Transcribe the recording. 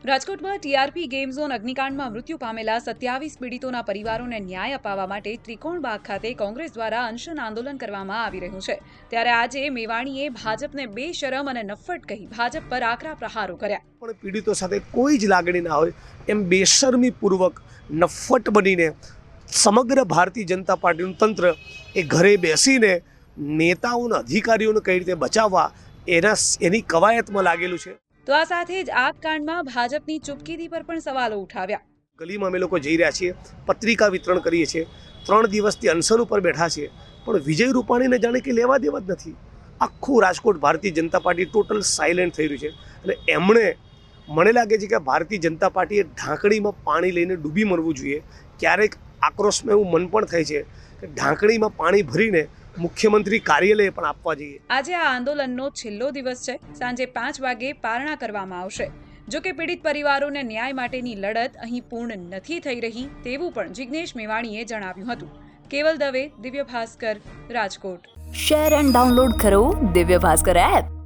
રાજકોટમાં TRP game zone અગ્નિકાંડમાં મૃત્યુ પામેલા 27 પીડિતોના પરિવારોને ન્યાય અપાવવા માટે ત્રિકોણબાગ ખાતે કોંગ્રેસ દ્વારા અનશન આંદોલન કરવામાં આવી રહ્યું છે। ત્યારે આજે મેવાણીએ ભાજપને બેશરમ અને નફ્ફટ કહી ભાજપ પર આકરા પ્રહારો કર્યા। પણ પીડિતો સાથે કોઈ જ લાગણી ના હોય એમ બેશરમીપૂર્વક નફ્ફટ બનીને સમગ્ર ભારતીય જનતા પાર્ટીનું તંત્ર એ ઘરે બેસીને નેતાઓના અધિકારીઓને કઈ રીતે બચાવવા એની કવાયતમાં લાગેલું છે। તો આ સાથે જ આ કાંડમાં ભાજપની ચૂપકીદી પર પણ સવાલો ઉઠાવ્યા। ગલીમાં અમે લોકો જઈ રહ્યા છીએ, પત્રિકા વિતરણ કરીએ છીએ, 3 દિવસથી અનશન ઉપર બેઠા છીએ, પણ વિજય રૂપાણીને જાણે કે લેવા દેવા જ નથી। આખું Rajkot Bharatiya Janata party total silent થઈ રહ્યું છે અને મને લાગે છે કે ભારતીય જનતા પાર્ટીએ ઢાંકણીમાં પાણી લઈને ડૂબી મરવું જોઈએ। ક્યારેક આક્રોશમાં એવું મન પણ થાય છે કે ઢાંકણીમાં પાણી ભરીને મુખ્યમંત્રી કાર્યાલય પણ આપવા જોઈએ। આજે આ આંદોલનનો છેલ્લો દિવસ છે। સાંજે 5 વાગે પારણા કરવામાં આવશે। જો કે પીડિત પરિવારોને ન્યાય માટેની લડત અહીં પૂર્ણ નથી થઈ રહી તેવું પણ જિગ્નેશ મેવાણીએ જણાવ્યું હતું। કેવલ Dave, Divya Bhaskar, Rajkot. Share and download કરો દિવ્ય ભાસ્કર એપ।